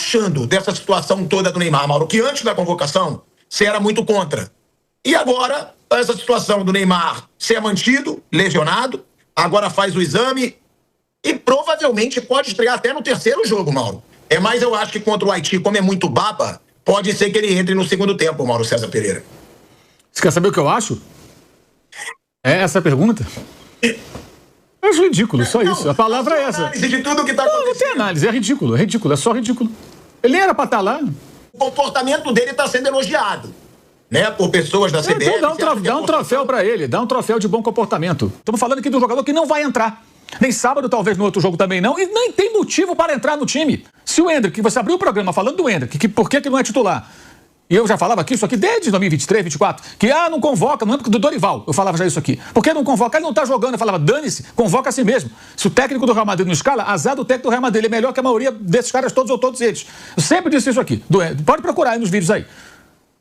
achando dessa situação toda do Neymar, Mauro? Que antes da convocação, você era muito contra. E agora, essa situação do Neymar ser mantido, lesionado, agora faz o exame e provavelmente pode estrear até no terceiro jogo, Mauro. Mas eu acho que contra o Haiti, como é muito baba, pode ser que ele entre no segundo tempo, Mauro César Pereira. Você quer saber o que eu acho? É essa a pergunta? Eu acho ridículo, só isso. A palavra é essa. Análise de tudo que tá acontecendo. Não tem análise, é ridículo, é só ridículo. Ele nem era pra estar lá. O comportamento dele está sendo elogiado, né, por pessoas da CBF. Então dá um troféu pra ele, dá um troféu de bom comportamento. Estamos falando aqui de um jogador que não vai entrar. Nem sábado, talvez no outro jogo também não, e nem tem motivo para entrar no time. Se o Endrick, você abriu o programa falando do Endrick, por que não é titular? E eu já falava aqui isso aqui desde 2023, 2024, que não convoca, não é porque do Dorival, eu falava já isso aqui. Por que não convoca? Ele não tá jogando, eu falava, dane-se, convoca a si mesmo. Se o técnico do Real Madrid não escala, azar do técnico do Real Madrid, ele é melhor que a maioria desses caras todos ou todos eles. Eu sempre disse isso aqui, pode procurar aí nos vídeos aí.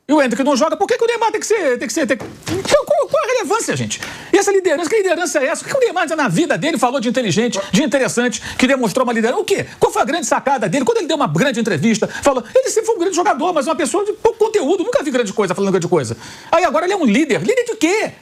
E o Endrick não joga, por que o Neymar tem que ser... Qual a relevância, gente? E essa liderança, que liderança é essa? O que o Neymar na vida dele falou de inteligente, de interessante, que demonstrou uma liderança? O quê? Qual foi a grande sacada dele? Quando ele deu uma grande entrevista, falou, ele sempre foi um grande jogador, mas uma pessoa de pouco conteúdo, nunca vi grande coisa falando grande coisa. Aí agora ele é um líder. Líder de quê?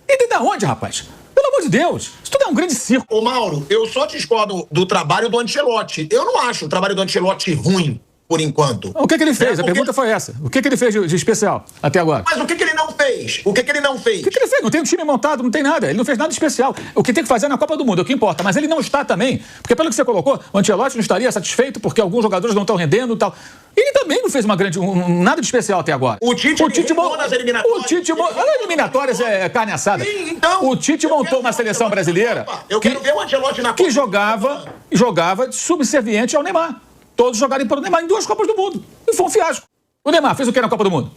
Líder da onde, rapaz? Pelo amor de Deus, isso tudo é um grande circo. Ô, Mauro, eu só discordo do trabalho do Ancelotti. Eu não acho o trabalho do Ancelotti ruim, por enquanto. O que ele fez? A pergunta foi essa. O que ele fez de especial até agora? Mas o que ele não fez? O que ele não fez? O que ele fez? Não tem um time montado, não tem nada. Ele não fez nada de especial. O que tem que fazer é na Copa do Mundo, é o que importa. Mas ele não está também, porque pelo que você colocou, o Ancelotti não estaria satisfeito porque alguns jogadores não estão rendendo e tal. Ele também não fez nada de especial até agora. O Tite montou nas eliminatórias. O Tite as eliminatórias é carne assada. Sim, então, o Tite montou uma seleção brasileira quero ver o Ancelotti na Copa que jogava subserviente ao Neymar. Todos jogarem para o Neymar em 2 Copas do Mundo. E foi um fiasco. O Neymar fez o que na Copa do Mundo?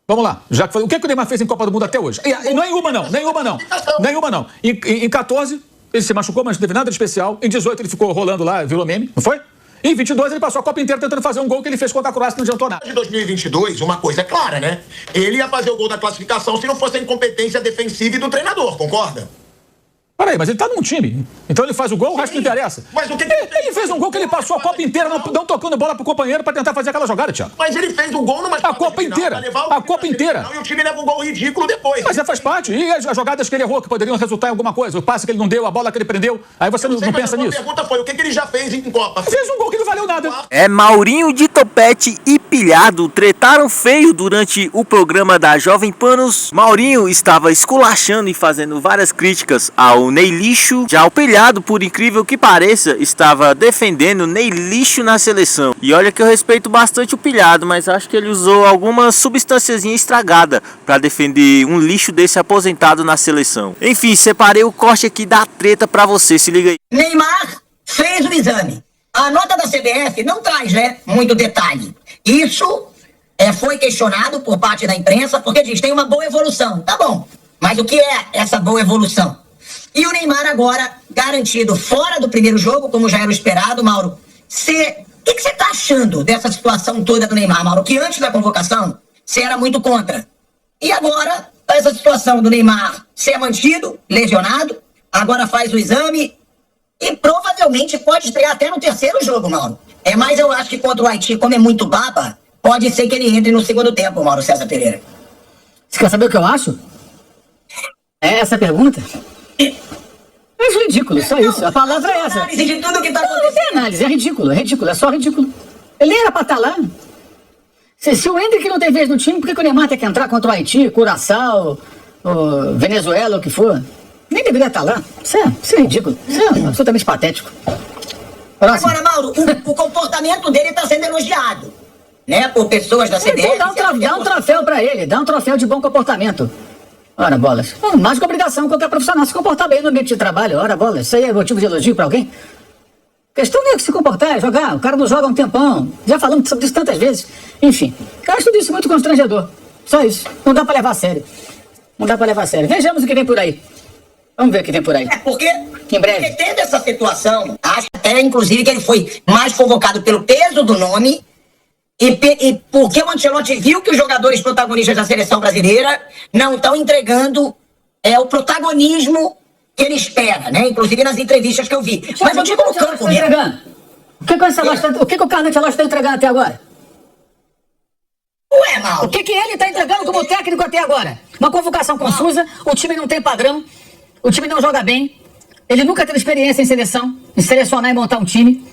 Vamos lá. O que o Neymar fez em Copa do Mundo até hoje? Não é nenhuma não. Em 14, ele se machucou, mas não teve nada de especial. Em 18, ele ficou rolando lá, virou meme, não foi? Em 22, ele passou a Copa inteira tentando fazer um gol que ele fez contra a Croácia, não adiantou nada. De 2022, uma coisa é clara, né? Ele ia fazer o gol da classificação se não fosse a incompetência defensiva e do treinador, concorda? Peraí, mas ele tá num time. Então ele faz o gol, o resto não interessa. Mas o que ele fez um gol que ele passou a Copa inteira não tocando bola pro companheiro pra tentar fazer aquela jogada, Thiago. Mas ele fez um gol numa A Copa inteira. A Copa inteira. E o time leva um gol ridículo depois. Mas faz parte. E as jogadas que ele errou, que poderiam resultar em alguma coisa. O passe que ele não deu, a bola que ele prendeu. Aí você não pensa nisso. A pergunta foi, o que ele já fez em Copa? Fez um gol que não valeu nada. Maurinho de topete e pilhado tretaram feio durante o programa da Jovem Panos. Maurinho estava esculachando e fazendo várias críticas ao Ney Lixo. Já o pilhado, por incrível que pareça, estava defendendo Ney Lixo na seleção. E olha que eu respeito bastante o pilhado, mas acho que ele usou alguma substânciazinha estragada para defender um lixo desse aposentado na seleção. Enfim, separei o corte aqui da treta para você, se liga aí. Neymar fez o exame. A nota da CBF não traz, muito detalhe. Isso foi questionado por parte da imprensa, porque diz, tem uma boa evolução. Tá bom, mas o que é essa boa evolução? E o Neymar agora garantido fora do primeiro jogo, como já era o esperado, Mauro. O que você tá achando dessa situação toda do Neymar, Mauro? Que antes da convocação, você era muito contra. E agora, essa situação do Neymar ser mantido, lesionado, agora faz o exame e provavelmente pode estrear até no terceiro jogo, Mauro. Mas eu acho que contra o Haiti, como é muito baba, pode ser que ele entre no segundo tempo, Mauro César Pereira. Você quer saber o que eu acho? É essa a pergunta? É ridículo, só isso. A palavra é essa. Análise de tudo que tá acontecendo. Não tem análise, é ridículo, é só ridículo. Ele nem era pra estar lá. Se o Endrick não tem vez no time, por que o Neymar tem que entrar contra o Haiti, Curaçao, Venezuela, o que for? Nem deveria estar lá. Isso é ridículo. Isso é absolutamente patético. Próximo. Agora, Mauro, o comportamento dele tá sendo elogiado, por pessoas da CBF. Então dá um troféu pra ele, dá um troféu de bom comportamento. Ora, bolas. Mais que obrigação qualquer profissional se comportar bem no ambiente de trabalho. Ora, bolas. Isso aí é motivo de elogio pra alguém? A questão não é que se comportar, é jogar. O cara não joga há um tempão. Já falamos sobre isso tantas vezes. Enfim, eu acho tudo isso muito constrangedor. Só isso. Não dá pra levar a sério. Vejamos o que vem por aí. Vamos ver o que vem por aí. Porque em breve. Porque teve essa situação, acho até, inclusive, que ele foi mais convocado pelo peso do nome e porque o Ancelotti viu que os jogadores protagonistas da seleção brasileira não estão entregando o protagonismo que ele espera, Inclusive nas entrevistas que eu vi. Mas eu digo no campo mesmo. O que o Carlos Ancelotti está entregando até agora? Ué, Mauro. O que ele está entregando como técnico até agora? Uma convocação confusa, o time não tem padrão, o time não joga bem, ele nunca teve experiência em seleção, em selecionar e montar um time.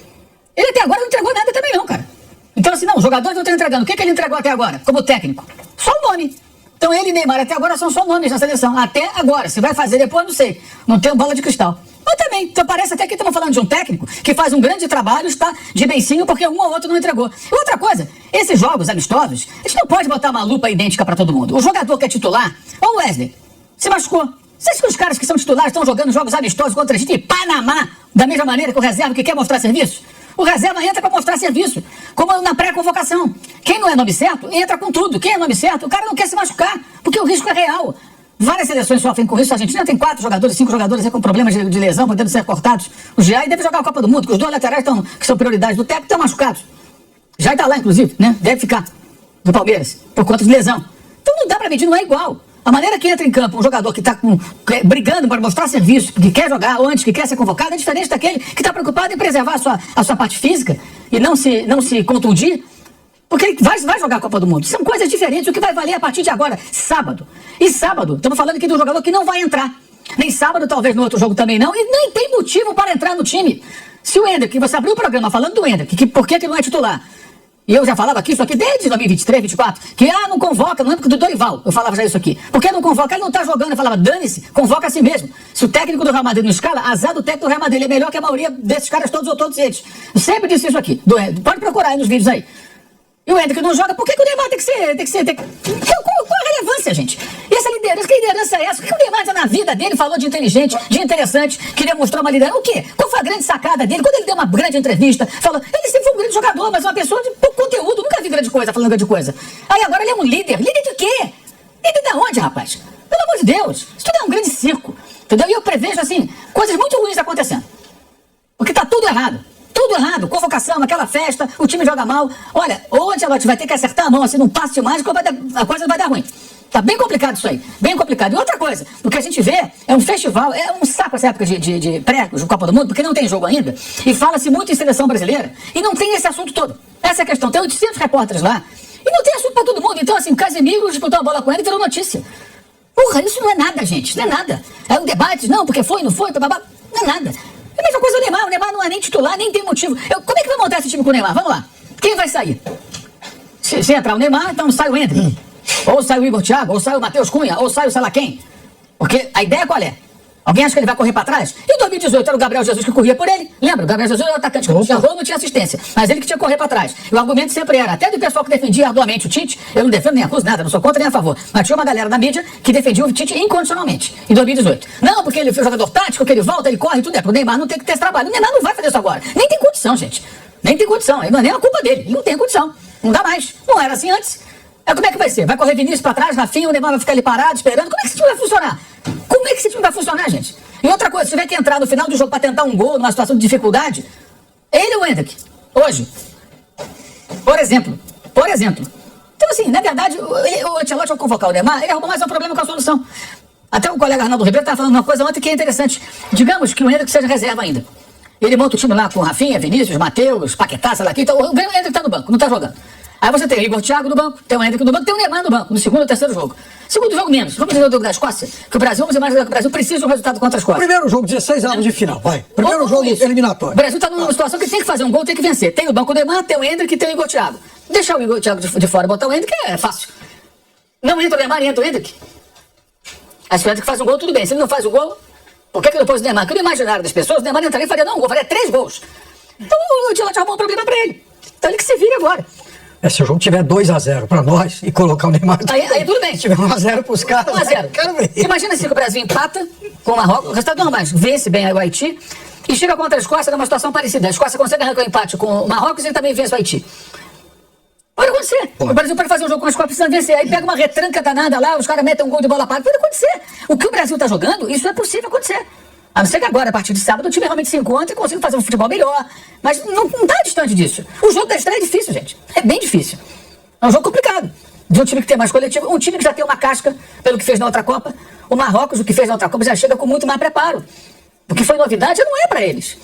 Ele até agora não entregou nada também não, cara. Então assim, não, os jogadores não estão entregando. O que ele entregou até agora, como técnico? Só o nome. Então ele e Neymar até agora são só nomes na seleção. Até agora. Se vai fazer depois, não sei. Não tenho bola de cristal. Mas também, então parece até que estamos falando de um técnico que faz um grande trabalho, está de beicinho porque um ou outro não entregou. E outra coisa, esses jogos amistosos, a gente não pode botar uma lupa idêntica para todo mundo. O jogador que é titular, ó o Wesley, se machucou. Você acha que os caras que são titulares estão jogando jogos amistosos contra a gente em Panamá, da mesma maneira que o reserva que quer mostrar serviço? O reserva entra para mostrar serviço, como na pré-convocação. Quem não é nome certo, entra com tudo. Quem é nome certo, o cara não quer se machucar, porque o risco é real. Várias seleções sofrem com isso. A Argentina tem 4 jogadores, 5 jogadores com problemas de lesão, podendo ser cortados. O Jair deve jogar a Copa do Mundo, que os 2 laterais que são prioridades do técnico estão machucados. Jair está lá, inclusive, né? Deve ficar do Palmeiras, por conta de lesão. Então não dá para medir, não é igual. A maneira que entra em campo um jogador que está brigando para mostrar serviço, que quer jogar antes, que quer ser convocado, é diferente daquele que está preocupado em preservar a sua parte física e não se contundir, porque ele vai jogar a Copa do Mundo. São coisas diferentes, o que vai valer a partir de agora, sábado. E sábado, estamos falando aqui de um jogador que não vai entrar. Nem sábado, talvez no outro jogo também não, e nem tem motivo para entrar no time. Se o Hendrick, você abriu o programa falando do Hendrick, por que ele não é titular? E eu já falava aqui isso aqui desde 2023, 2024, que não convoca, não é porque do Dorival, eu falava já isso aqui. Por que não convoca? Ele não tá jogando, eu falava, dane-se, convoca a si mesmo. Se o técnico do Real Madrid não escala, azar do técnico do Real Madrid, ele é melhor que a maioria desses caras todos ou todos eles. Eu sempre disse isso aqui, pode procurar aí nos vídeos aí. E o Hendrick não joga, por que o Neymar tem que ser... Qual a relevância, gente? E essa liderança, que liderança é essa? O que o Neymar na vida dele falou de inteligente, de interessante, queria mostrar uma liderança? O quê? Qual foi a grande sacada dele? Quando ele deu uma grande entrevista, falou, ele sempre foi um grande jogador, mas uma pessoa de pouco conteúdo, nunca vi grande coisa, falando grande coisa. Aí agora ele é um líder. Líder de quê? Líder de onde, rapaz? Pelo amor de Deus. Isso tudo é um grande circo, entendeu? E eu prevejo, assim, coisas muito ruins acontecendo. Porque tá tudo errado. Tudo errado, convocação, aquela festa, o time joga mal. Olha, o Ancelotti vai ter que acertar a mão, assim, num passe mágico, a coisa vai dar ruim. Tá bem complicado isso aí, bem complicado. E outra coisa, o que a gente vê é um festival, é um saco essa época de pré-Copa do Mundo, porque não tem jogo ainda, e fala-se muito em seleção brasileira, e não tem esse assunto todo. Essa é a questão, tem 800 repórteres lá, e não tem assunto pra todo mundo. Então, assim, Casemiro disputou a bola com ele e virou notícia. Porra, isso não é nada, gente, isso não é nada. É um debate, não, porque foi, não foi, babá, não é nada. É a mesma coisa o Neymar não é nem titular, nem tem motivo. Como é que vai montar esse time com o Neymar? Vamos lá. Quem vai sair? Se entrar o Neymar, então sai o Hendrick. Ou sai o Igor Thiago, ou sai o Matheus Cunha, ou sai o sei lá quem. Porque a ideia qual é? Alguém acha que ele vai correr pra trás? Em 2018 era o Gabriel Jesus que corria por ele. Lembra? O Gabriel Jesus era o atacante que não tinha gol, não tinha assistência. Mas ele que tinha que correr pra trás. E o argumento sempre era, até do pessoal que defendia arduamente o Tite, eu não defendo nem acuso nada, não sou contra nem a favor. Mas tinha uma galera da mídia que defendia o Tite incondicionalmente, em 2018. Não, porque ele foi jogador tático, que ele volta, ele corre, tudo é. Pro Neymar não tem que ter esse trabalho. O Neymar não vai fazer isso agora. Nem tem condição, gente. Nem tem condição. Não é nem a culpa dele. Ele não tem condição. Não dá mais. Não era assim antes. Como é que vai ser? Vai correr Vinícius pra trás, Rafinha, o Neymar vai ficar ali parado, esperando? Como é que esse time vai funcionar? Como é que esse time vai funcionar, gente? E outra coisa, se tiver que entrar no final do jogo pra tentar um gol numa situação de dificuldade, ele ou o Hendrick, hoje, por exemplo. Então, assim, na verdade, o Ancelotti, ao convocar o Neymar, ele arruma mais um problema com a solução. Até o colega Arnaldo Ribeiro estava falando uma coisa ontem que é interessante. Digamos que o Hendrick seja reserva ainda. Ele monta o time lá com Rafinha, Vinícius, Matheus, Paquetá, sei lá aqui. Então, o Hendrick tá no banco, não tá jogando. Aí você tem o Igor Thiago no banco, tem o Hendrick no banco, tem o Neymar no banco, no segundo ou terceiro jogo. Segundo jogo menos. Vamos dizer o jogo da Escócia, que o Brasil, vamos imaginar que o Brasil precisa de um resultado contra a Escócia. Primeiro jogo, 16 anos de final, vai. Primeiro jogo eliminatório. O Brasil tá numa situação que tem que fazer um gol, tem que vencer. Tem o banco do Neymar, tem o Hendrick e tem o Igor Thiago. Deixar o Igor Thiago de fora, botar o Hendrick é fácil. Não entra o Neymar, entra o Hendrick. Aí se o Hendrick faz um gol, tudo bem. Se ele não faz o gol, por que ele pôs o Neymar? Porque no imaginário das pessoas, o Neymar entraria e faria não um gol, faria 3 gols. Então o Ancelotti arrumou um problema pra ele. Então ele que se vire agora. Se o jogo tiver 2-0 pra nós e colocar o Neymar... Aí tudo bem. Se tiver 1-0 pros caras... 1-0. Quero ver. Imagina se o Brasil empata com o Marrocos, o resultado não, mas vence bem o Haiti e chega contra a Escócia numa situação parecida. A Escócia consegue arrancar o empate com o Marrocos e também vence o Haiti. Pode acontecer. O Brasil pode fazer um jogo com a Escócia precisando vencer. Aí pega uma retranca danada lá, os caras metem um gol de bola parada. Pode acontecer. O que o Brasil tá jogando, isso é possível acontecer. A não ser que agora, a partir de sábado, o time realmente se encontra e consiga fazer um futebol melhor. Mas não tá distante disso. O jogo da estreia é difícil, gente. É bem difícil. É um jogo complicado. De um time que tem mais coletivo, um time que já tem uma casca pelo que fez na outra Copa. O Marrocos, o que fez na outra Copa, já chega com muito mais preparo. O que foi novidade já não é pra eles.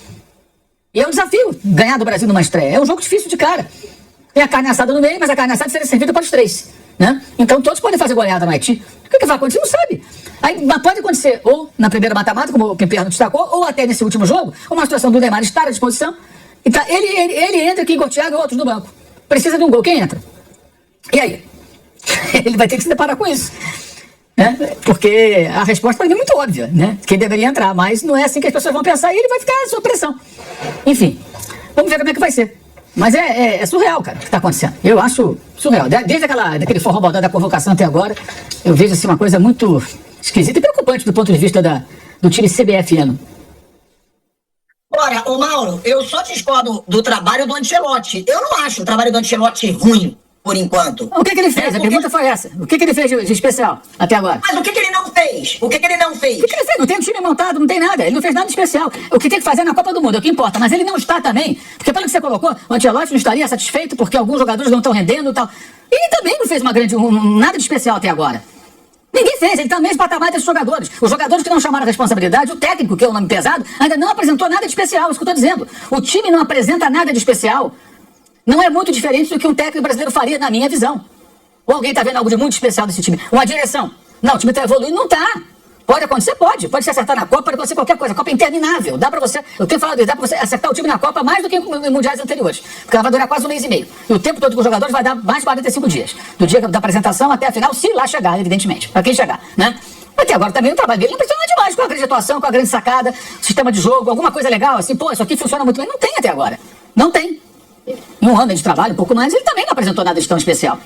E é um desafio ganhar do Brasil numa estreia. É um jogo difícil de cara. Tem a carne assada no meio, mas a carne assada será servida para os 3. Né? Então todos podem fazer goleada no Haiti. O que vai acontecer? Não sabe. Aí, mas pode acontecer ou na primeira mata-mata, como o Pimperno destacou, ou até nesse último jogo, uma situação do Neymar estar à disposição. E tá, ele entra aqui, Igor Thiago e outros no banco. Precisa de um gol. Quem entra? E aí? Ele vai ter que se deparar com isso. Né? Porque a resposta para mim é muito óbvia, né? Quem deveria entrar, mas não é assim que as pessoas vão pensar e ele vai ficar sob pressão. Enfim, vamos ver como é que vai ser. Mas é surreal, cara, o que está acontecendo. Eu acho surreal. Desde daquele forró baldado da convocação até agora, eu vejo assim, uma coisa muito esquisita e preocupante do ponto de vista do time CBFiano. Olha, ô Mauro, eu só discordo do trabalho do Ancelotti. Eu não acho o trabalho do Ancelotti ruim, por enquanto. O que ele fez? A pergunta foi essa. O que ele fez de especial até agora? Mas o que ele não fez? O que ele não fez? O que ele fez? Não tem um time montado, não tem nada. Ele não fez nada de especial. O que tem que fazer é na Copa do Mundo, é o que importa. Mas ele não está também. Porque pelo que você colocou, o Ancelotti não estaria satisfeito porque alguns jogadores não estão rendendo e tal. Ele também não fez nada de especial até agora. Ninguém fez, ele está no mesmo patamar desses jogadores. Os jogadores que não chamaram a responsabilidade, o técnico, que é o nome pesado, ainda não apresentou nada de especial, isso que eu estou dizendo. O time não apresenta nada de especial. Não é muito diferente do que um técnico brasileiro faria, na minha visão. Ou alguém está vendo algo de muito especial desse time? Uma direção. Não, o time está evoluindo, não está. Pode acontecer? Pode. Pode se acertar na Copa, pode acontecer qualquer coisa. A Copa é interminável. Dá pra você, eu tenho falado isso, dá pra você acertar o time na Copa mais do que em mundiais anteriores. Porque ela vai durar quase um mês e meio. E o tempo todo com os jogadores vai dar mais de 45 dias. Do dia da apresentação até a final, se lá chegar, evidentemente. Pra quem chegar, né? Até agora também o trabalho dele não impressiona demais com a grande atuação, com a grande sacada, sistema de jogo, alguma coisa legal, assim, pô, isso aqui funciona muito bem. Não tem até agora. Não tem. Em um ano de trabalho, um pouco mais, ele também não apresentou nada de tão especial.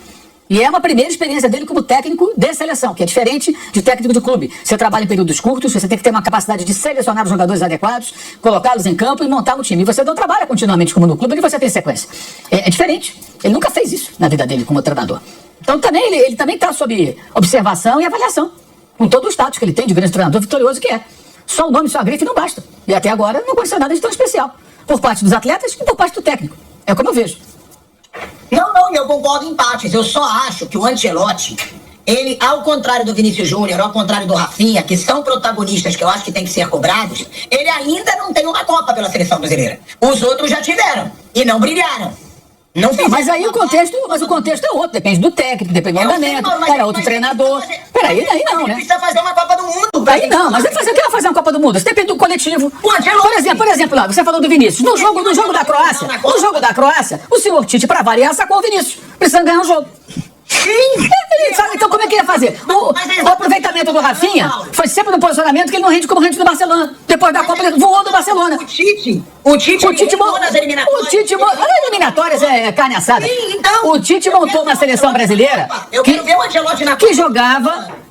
E é uma primeira experiência dele como técnico de seleção, que é diferente de técnico de clube. Você trabalha em períodos curtos, você tem que ter uma capacidade de selecionar os jogadores adequados, colocá-los em campo e montar um time. E você não trabalha continuamente como no clube, porque você tem sequência. É diferente. Ele nunca fez isso na vida dele como treinador. Então também ele também está sob observação e avaliação, com todo o status que ele tem de grande treinador vitorioso que é. Só o nome, só a grife não basta. E até agora não aconteceu nada de tão especial. Por parte dos atletas e por parte do técnico. É como eu vejo. Não, eu concordo em partes. Eu só acho que o Ancelotti, ele, ao contrário do Vinícius Júnior, ao contrário do Rafinha, que são protagonistas que eu acho que tem que ser cobrados, ele ainda não tem uma Copa pela seleção brasileira. Os outros já tiveram e não brilharam. Não, mas aí o contexto é outro, depende do técnico, depende do andamento, era outro treinador. Peraí, daí não, né? Precisa fazer uma Copa do Mundo. Aí não, mas vai fazer o que vai fazer uma Copa do Mundo? Isso depende do coletivo. Por exemplo, lá, você falou do Vinícius. No jogo da Croácia, o senhor Tite, pra variar, sacou o Vinícius, precisando ganhar o jogo. Sim! Sabe, então como é que ia fazer? O aproveitamento do Rafinha foi sempre no posicionamento que ele não rende como rende do Barcelona. Depois da Copa ele voou do Barcelona. O Tite montou nas eliminatórias. As eliminatórias é carne assada. Sim, então, o Tite montou uma seleção brasileira que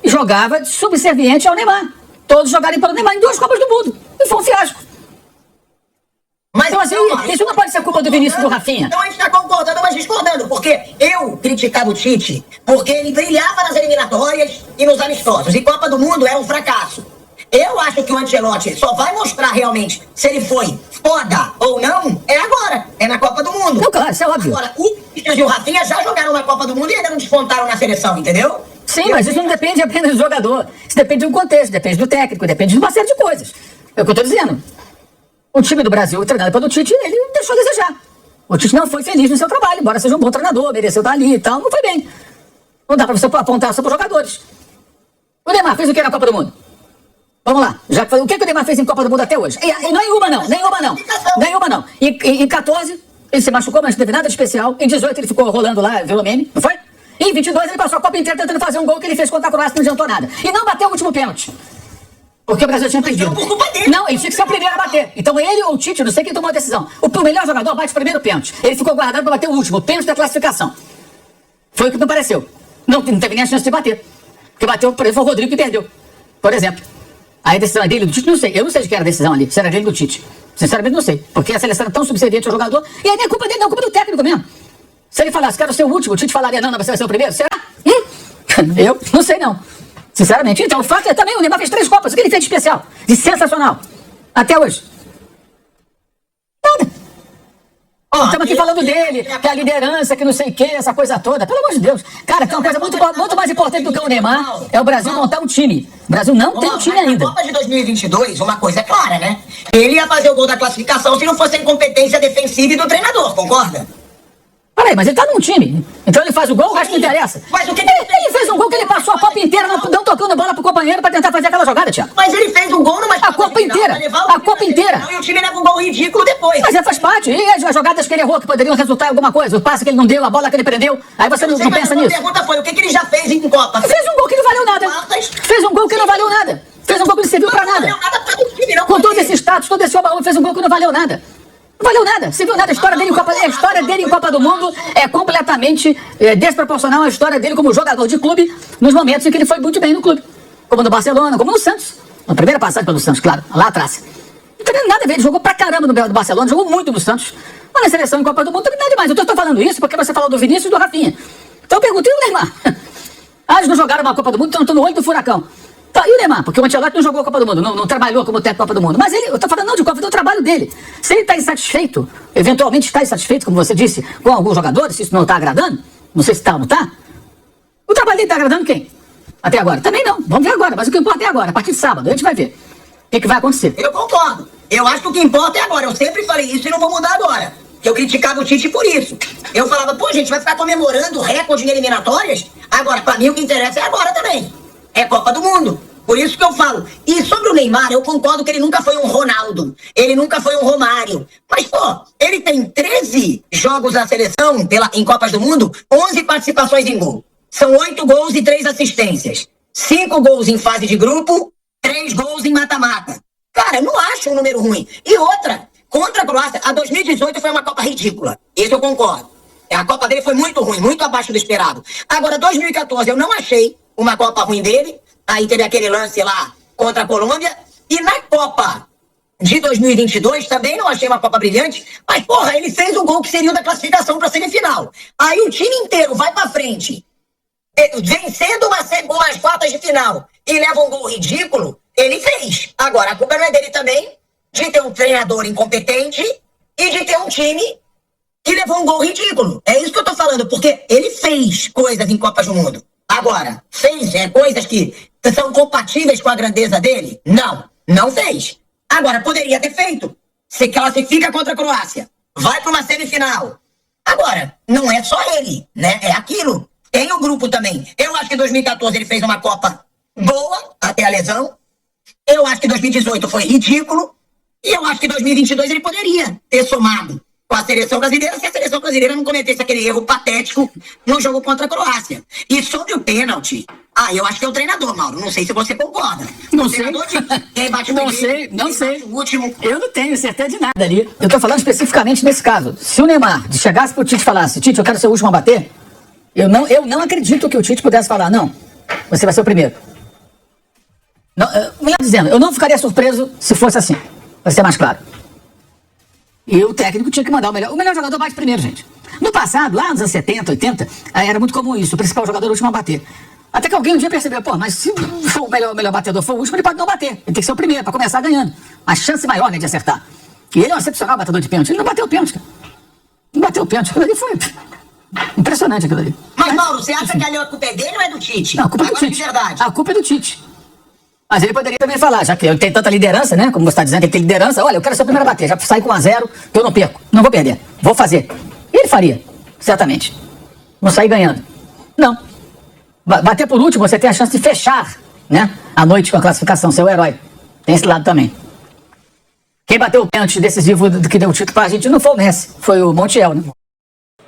jogava subserviente ao Neymar. Todos jogaram pelo Neymar em 2 Copas do Mundo. E foi um fiasco. Mas então, assim, isso não pode ser culpa do Vinícius e do Rafinha. Então a gente está concordando, mas discordando. Porque eu criticava o Tite porque ele brilhava nas eliminatórias e nos amistosos. E Copa do Mundo era um fracasso. Eu acho que o Ancelotti só vai mostrar realmente se ele foi foda ou não agora. É na Copa do Mundo. Não, claro, isso é óbvio. Agora, o Vinícius e o Rafinha já jogaram na Copa do Mundo e ainda não despontaram na seleção, entendeu? Sim, mas isso não depende apenas do jogador. Isso depende do contexto, depende do técnico, depende de uma série de coisas. É o que eu estou dizendo. O time do Brasil, treinado pelo Tite, ele deixou a desejar. O Tite não foi feliz no seu trabalho, embora seja um bom treinador, mereceu estar ali e tal, não foi bem. Não dá pra você apontar só para os jogadores. O Neymar fez o que na Copa do Mundo? Vamos lá. O que o Neymar fez em Copa do Mundo até hoje? E nenhuma não. E em 14, ele se machucou, mas não teve nada de especial. Em 18, ele ficou rolando lá, Velomene, não foi? E em 22, ele passou a Copa inteira tentando fazer um gol que ele fez contra a Croácia, não adiantou nada. E não bateu o último pênalti. Porque o Brasil tinha perdido. Não, ele tinha que ser o primeiro a bater. Então ele ou o Tite, não sei quem tomou a decisão. O melhor jogador bate o primeiro pênalti. Ele ficou guardado para bater o último, o pênalti da classificação. Foi o que me pareceu. Não teve nem a chance de bater. Porque bateu, por exemplo, foi o Rodrigo que perdeu. Por exemplo. Aí a decisão é dele, do Tite, não sei. Eu não sei de quem era a decisão ali. Se era dele ou do Tite. Sinceramente, não sei. Porque a seleção era tão subserviente ao jogador. E aí nem é culpa dele, não. É culpa do técnico mesmo. Se ele falasse, quero ser o último, o Tite falaria, não, você vai ser o primeiro. Será? Eu não sei, não. Sinceramente. Então, o fato é também, o Neymar fez 3 Copas. O que ele fez de especial? De sensacional. Até hoje. Nada. Estamos aqui falando dele, que a liderança, que não sei o que, essa coisa toda. Pelo amor de Deus. Cara, tem uma coisa muito mais importante do que o Neymar, é o Brasil montar um time. O Brasil não tem um time ainda. Na Copa de 2022, uma coisa é clara, né? Ele ia fazer o gol da classificação se não fosse a incompetência defensiva e do treinador, concorda? Peraí, mas ele tá num time. Então ele faz o gol, o resto não interessa. Mas o que ele fez um gol que ele passou a Copa inteira não tocando bola pro companheiro pra tentar fazer aquela jogada, Thiago. Mas ele fez um gol numa A Copa inteira. A Copa inteira. E o time leva um gol ridículo depois. Mas faz parte. E as jogadas que ele errou que poderiam resultar em alguma coisa? O passe que ele não deu, a bola que ele prendeu. Aí você não pensa nisso. A pergunta foi, o que ele já fez em Copa? Fez um gol que não valeu nada. Fez um gol que não valeu nada. Fez um gol que não serviu pra nada. Com todo esse status, todo esse oba-oba, fez um gol que não valeu nada. Não valeu nada, você viu nada, a história dele em Copa do Mundo é completamente desproporcional à história dele como jogador de clube nos momentos em que ele foi muito bem no clube. Como no Barcelona, como no Santos. Na primeira passagem pelo Santos, claro, lá atrás. Não tem nada a ver, ele jogou pra caramba no Barcelona, jogou muito no Santos. Mas na seleção em Copa do Mundo também nada demais. Eu tô falando isso porque você falou do Vinícius e do Rafinha. Então eu perguntei o Neymar. Eles não jogaram uma Copa do Mundo, então estão no olho do furacão. Tá, e o Neymar? Porque o Ancelotti não jogou a Copa do Mundo, não trabalhou como técnico da Copa do Mundo. Mas eu tô falando não de Copa, do trabalho dele. Se ele está insatisfeito, eventualmente está insatisfeito, como você disse, com alguns jogadores, se isso não está agradando, não sei se está ou não está, o trabalho dele está agradando quem? Até agora? Também não. Vamos ver agora, mas o que importa é agora, a partir de sábado, a gente vai ver o que vai acontecer. Eu concordo. Eu acho que o que importa é agora. Eu sempre falei isso e não vou mudar agora. Eu criticava o Tite por isso. Eu falava, pô, gente, vai ficar comemorando recorde em eliminatórias? Agora, pra mim, o que interessa é agora também. É Copa do Mundo. Por isso que eu falo. E sobre o Neymar, eu concordo que ele nunca foi um Ronaldo. Ele nunca foi um Romário. Mas, pô, ele tem 13 jogos na seleção em Copas do Mundo, 11 participações em gol. São 8 gols e 3 assistências. 5 gols em fase de grupo, 3 gols em mata-mata. Cara, eu não acho um número ruim. E outra, contra a Croácia, a 2018 foi uma Copa ridícula. Isso eu concordo. A Copa dele foi muito ruim, muito abaixo do esperado. Agora, 2014, eu não achei uma Copa ruim dele. Aí teve aquele lance lá contra a Colômbia. E na Copa de 2022 também não achei uma Copa brilhante. Mas, porra, ele fez o gol que seria o da classificação para a semifinal. Aí o time inteiro vai para frente, vencendo umas quartas de final e leva um gol ridículo. Ele fez. Agora, a culpa não é dele também de ter um treinador incompetente e de ter um time que levou um gol ridículo. É isso que eu tô falando, porque ele fez coisas em Copas do Mundo. Agora, fez coisas que são compatíveis com a grandeza dele? Não, não fez. Agora, poderia ter feito. Se classifica contra a Croácia, vai para uma semifinal. Agora, não é só ele, né? É aquilo. Tem o grupo também. Eu acho que em 2014 ele fez uma Copa boa, até a lesão. Eu acho que 2018 foi ridículo. E eu acho que 2022 ele poderia ter somado com a seleção brasileira se a seleção brasileira não cometesse aquele erro patético no jogo contra a Croácia. E sobre o pênalti, eu acho que é o treinador, Mauro. Não sei se você concorda. Não sei. Quem bate não primeiro, não sei. Bate o último. Eu não tenho certeza de nada ali. Eu tô falando especificamente nesse caso. Se o Neymar chegasse pro Tite e falasse, Tite, eu quero ser o último a bater, eu não acredito que o Tite pudesse falar, não, você vai ser o primeiro. Não, melhor dizendo, eu não ficaria surpreso se fosse assim, pra ser mais claro. E o técnico tinha que mandar o melhor jogador bate primeiro, gente. No passado, lá nos anos 70, 80, era muito comum isso, o principal jogador é o último a bater. Até que alguém um dia percebeu, pô, mas se for o melhor batedor for o último, ele pode não bater. Ele tem que ser o primeiro, pra começar ganhando. A chance maior, né, de acertar. E ele é um excepcional batedor de pênalti. Ele não bateu o pênalti, cara. Não bateu o pênalti. Aquilo ali foi impressionante, aquilo ali. Mas, Mauro, você acha que a culpa é dele ou é do Tite? Não, a culpa é do Tite. De verdade. A culpa é do Tite. Mas ele poderia também falar, já que ele tem tanta liderança, né? Como você está dizendo que ele tem liderança, olha, eu quero ser o primeiro a bater, já sair com 1-0, que eu não perco, não vou perder, vou fazer. E ele faria, certamente. Não sair ganhando. Não. Bater por último, você tem a chance de fechar, né? A noite com a classificação, ser o herói. Tem esse lado também. Quem bateu o pênalti decisivo que deu o título pra gente não foi o Messi, foi o Montiel, né?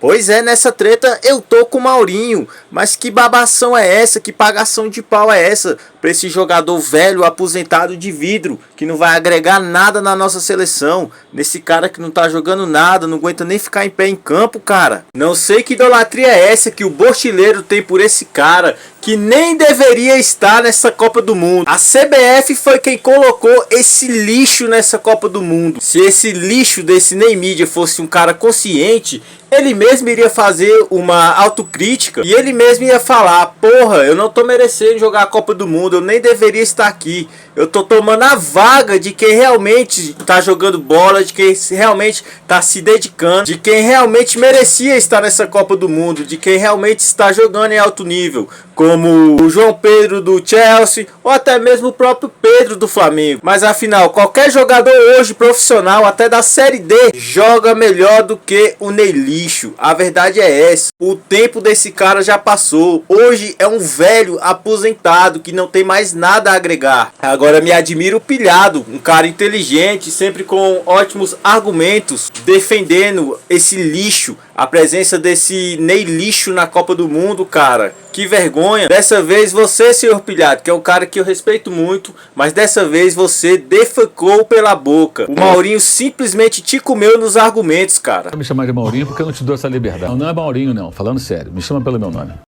Pois é, nessa treta eu tô com o Maurinho, mas que babação é essa, que pagação de pau é essa pra esse jogador velho, aposentado de vidro, que não vai agregar nada na nossa seleção, nesse cara que não tá jogando nada, não aguenta nem ficar em pé em campo, cara. Não sei que idolatria é essa que o Bortileiro tem por esse cara, que nem deveria estar nessa Copa do Mundo. A CBF foi quem colocou esse lixo nessa Copa do Mundo. Se esse lixo desse Ney Mídia fosse um cara consciente, ele mesmo iria fazer uma autocrítica e ele mesmo ia falar: porra, eu não tô merecendo jogar a Copa do Mundo, eu nem deveria estar aqui. Eu tô tomando a vaga de quem realmente tá jogando bola, de quem realmente tá se dedicando, de quem realmente merecia estar nessa Copa do Mundo, de quem realmente está jogando em alto nível, como o João Pedro do Chelsea ou até mesmo o próprio Pedro do Flamengo. Mas afinal, qualquer jogador hoje profissional, até da Série D, joga melhor do que o Ney Lixo. A verdade é essa. O tempo desse cara já passou. Hoje é um velho aposentado que não tem mais nada a agregar. Agora me admira o Pilhado, um cara inteligente, sempre com ótimos argumentos, defendendo esse lixo, a presença desse Ney Lixo na Copa do Mundo, cara. Que vergonha. Dessa vez você, senhor Pilhado, que é um cara que eu respeito muito, mas dessa vez você defecou pela boca. O Maurinho simplesmente te comeu nos argumentos, cara. Me chamar de Maurinho porque eu não te dou essa liberdade. Não, não é Maurinho não, falando sério. Me chama pelo meu nome.